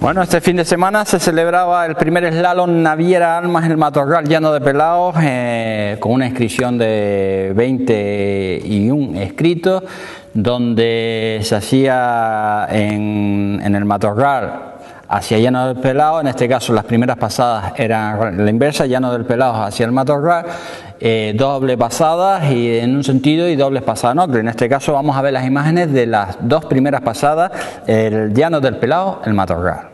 Bueno, este fin de semana se celebraba el primer slalom Naviera Almas en el Matorral llano de Pelaos, con una inscripción de 21 inscritos, donde se hacía en el Matorral hacia Llano del Pelao. En este caso las primeras pasadas eran la inversa, Llano del Pelao hacia el Matorral, doble pasadas y en un sentido y dobles pasadas en otro. En este caso vamos a ver las imágenes de las dos primeras pasadas, el Llano del Pelao, el Matorral.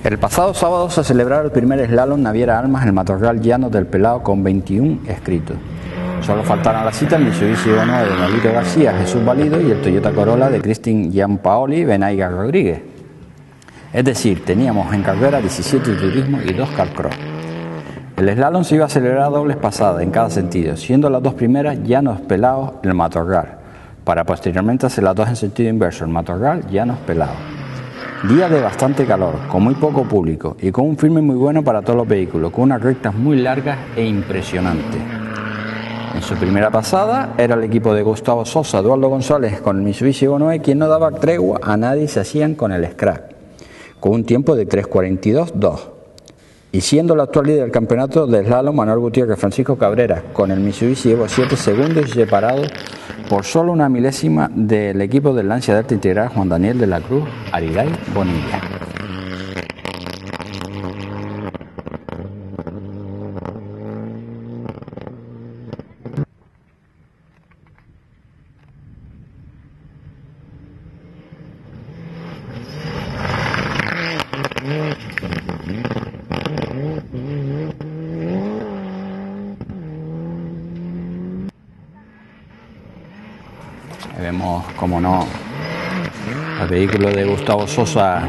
El pasado sábado se celebró el primer slalom Naviera Almas en el Matorral llano del Pelao con 21 inscritos. Solo faltaron a la cita el Mitsubishi Evo 9 de Nolito García, Jesús Valido y el Toyota Corolla de Cristin Giampaoli Benaiga Rodríguez. Es decir, teníamos en carrera 17 turismo y 2 carcross. El slalom se iba a celebrar a dobles pasadas en cada sentido, siendo las dos primeras llanos Pelaos el Matorral, para posteriormente hacer las dos en sentido inverso, el Matorral llanos Pelaos. Día de bastante calor, con muy poco público y con un firme muy bueno para todos los vehículos, con unas rectas muy largas e impresionantes. En su primera pasada era el equipo de Gustavo Sosa, Eduardo González con el Mitsubishi Evo 9, quien no daba tregua a nadie y se hacían con el scrap, con un tiempo de 3:42.2. Y siendo la actual líder del campeonato de slalom, Manuel Gutiérrez Francisco Cabrera con el Mitsubishi Evo 7 segundos y separado por solo una milésima del equipo del Lancia Delta Integral Juan Daniel de la Cruz Ariday Bonilla. Vemos, como no, el vehículo de Gustavo Sosa,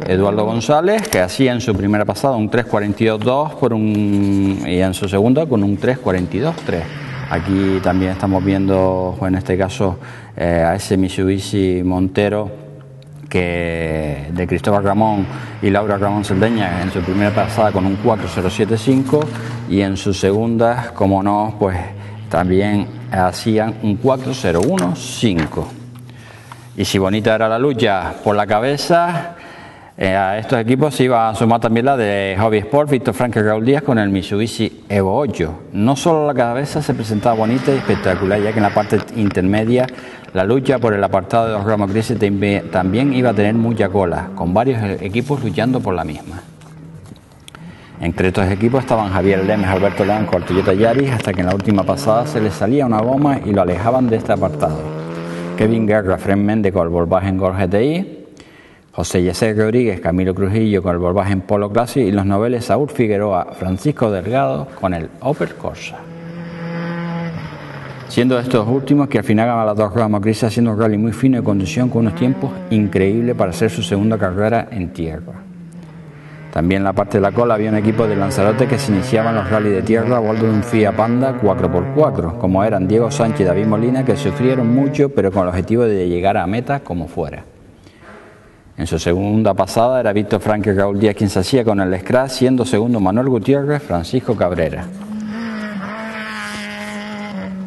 Eduardo González, que hacía en su primera pasada un 3:42.2 y en su segunda con un 3:42.3. Aquí también estamos viendo, en este caso, a ese Mitsubishi Montero de Cristóbal Ramón y Laura Ramón Cerdeña en su primera pasada con un 4:075 y en su segunda, como no, pues también hacían un 4:01.5. Y si bonita era la lucha por la cabeza, a estos equipos se iba a sumar también la de Hobby Sport, Víctor Franque Raúl Díaz con el Mitsubishi Evo 8. No solo la cabeza se presentaba bonita y espectacular, ya que en la parte intermedia la lucha por el apartado de los ramos grises también iba a tener mucha cola, con varios equipos luchando por la misma. Entre estos equipos estaban Javier Lemes, Alberto León con el Toyota Yaris, hasta que en la última pasada se les salía una goma y lo alejaban de este apartado. Kevin Guerra, Fred Méndez con el Volkswagen Gol GTI, José Yesé Rodríguez, Camilo Crujillo con el Volkswagen Polo Classic y los noveles Saúl Figueroa, Francisco Delgado con el Opel Corsa. Siendo estos últimos que al final ganaban las dos ramas grises haciendo un rally muy fino de conducción con unos tiempos increíbles para hacer su segunda carrera en tierra. También en la parte de la cola había un equipo de Lanzarote que se iniciaban los rallies de tierra a bordo de un Fiat Panda 4x4, como eran Diego Sánchez y David Molina, que sufrieron mucho, pero con el objetivo de llegar a meta como fuera. En su segunda pasada era Víctor Franque Raúl Díaz quien se hacía con el scratch, siendo segundo Manuel Gutiérrez Francisco Cabrera.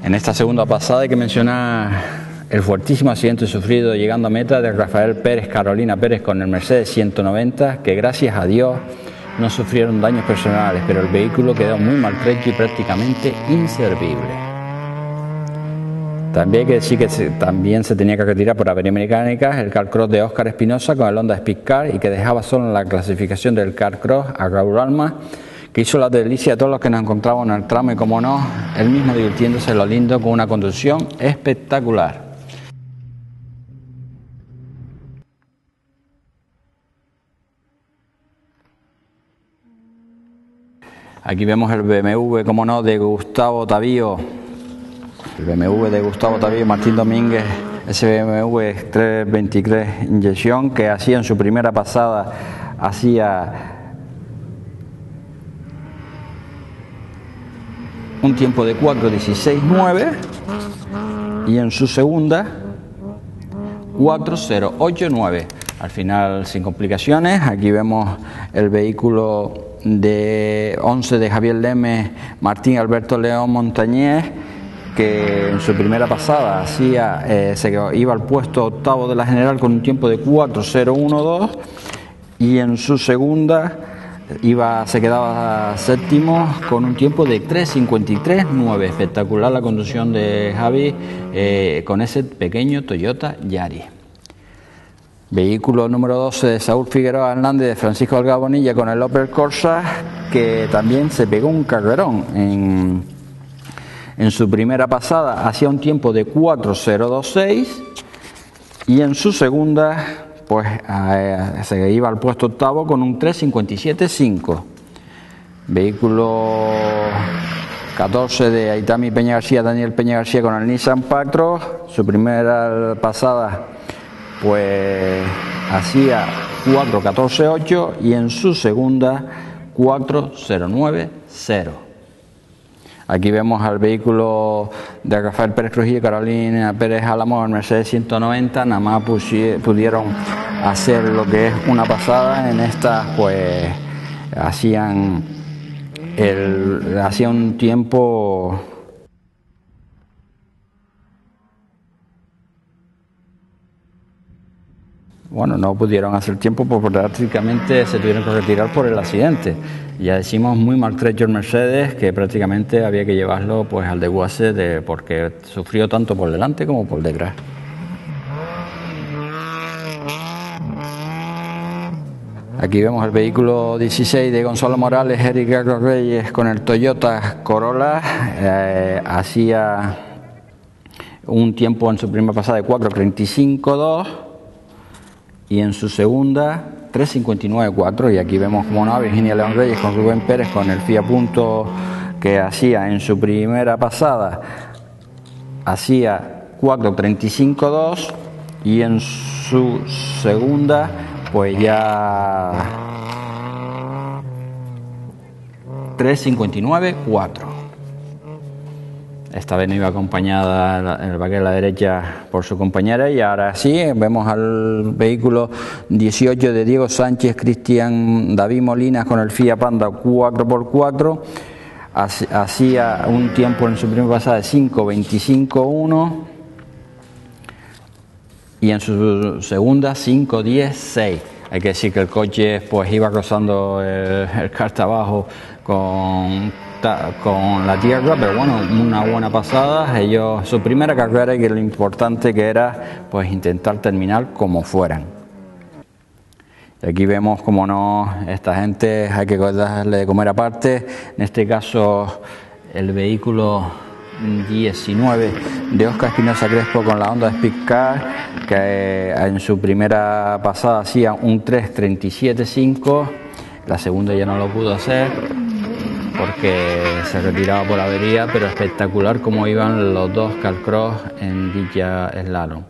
En esta segunda pasada hay que mencionar el fuertísimo accidente sufrido llegando a meta de Rafael Pérez, Carolina Pérez con el Mercedes 190, que gracias a Dios no sufrieron daños personales, pero el vehículo quedó muy maltrecho y prácticamente inservible. También hay que decir que también se tenía que retirar por avería mecánica el Carcross de Óscar Espinosa con el Honda Speedcar, y que dejaba solo en la clasificación del Carcross a Raúl Alma, que hizo la delicia a todos los que nos encontramos en el tramo, y como no, él mismo divirtiéndose lo lindo con una conducción espectacular. Aquí vemos el BMW, como no, de Gustavo Tavío. El BMW de Gustavo Tavío Martín Domínguez, ese BMW 323 inyección, que hacía en su primera pasada, un tiempo de 4:16.9 y en su segunda 4:08.9. Al final sin complicaciones. Aquí vemos el vehículo de 11 de Javier Leme Martín Alberto León Montañés, que en su primera pasada se iba al puesto octavo de la general con un tiempo de 4:0.12, y en su segunda se quedaba séptimo con un tiempo de 3:53.9. Espectacular la conducción de Javi con ese pequeño Toyota Yaris. Vehículo número 12 de Saúl Figueroa Hernández de Francisco Delgado Bonilla con el Opel Corsa, que también se pegó un carrerón. En su primera pasada hacía un tiempo de 4:0.26 y en su segunda pues se iba al puesto octavo con un 3:57.5. Vehículo 14 de Aitami Peña García, Daniel Peña García con el Nissan Pactros. Su primera pasada pues hacía 4:14.8 y en su segunda 4:0.90. Aquí vemos al vehículo de Rafael Pérez Trujillo y Carolina Pérez Álamo, el Mercedes 190. Nada más pudieron hacer lo que es una pasada. En esta pues hacían un tiempo no pudieron hacer tiempo porque prácticamente se tuvieron que retirar por el accidente. Ya decimos muy maltrecho el Mercedes, que prácticamente había que llevarlo pues al desguace porque sufrió tanto por delante como por detrás. Aquí vemos el vehículo 16 de Gonzalo Morales, Eric Carlos Reyes con el Toyota Corolla. Hacía un tiempo en su primera pasada de 4:35.2 y en su segunda 3:59.4. Y aquí vemos como no, Virginia León Reyes con Rubén Pérez con el Fiat Punto, que hacía en su primera pasada hacía 4:35.2 y en su segunda pues ya 3:59.4. Esta vez no iba acompañada en el baquet a la derecha por su compañera. Y ahora sí, vemos al vehículo 18 de Diego Sánchez Cristian David Molinas con el Fiat Panda 4x4. Hacía un tiempo en su primera pasada de 5:25.1 y en su segunda 5:10.6. Hay que decir que el coche pues iba rozando el carta abajo con la tierra, pero bueno, una buena pasada. Su primera carrera, y que lo importante que era pues intentar terminar como fueran. Y aquí vemos como no, esta gente hay que darle de comer aparte. En este caso el vehículo 19 de Óscar Espinosa Crespo con la Honda Speedcar, que en su primera pasada hacía un 3:37.5. La segunda ya no lo pudo hacer porque se retiraba por avería, pero espectacular como iban los dos Carcross en dicha slalom.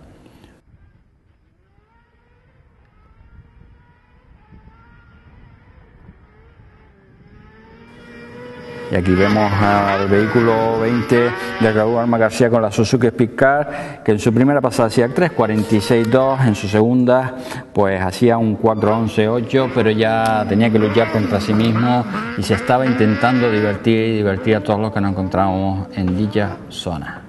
Y aquí vemos al vehículo 20 de Raúl Alma García con la Suzuki Speedcar, que en su primera pasada hacía 3:46.2, en su segunda pues hacía un 4:11.8, pero ya tenía que luchar contra sí mismo y se estaba intentando divertir a todos los que nos encontrábamos en dicha zona.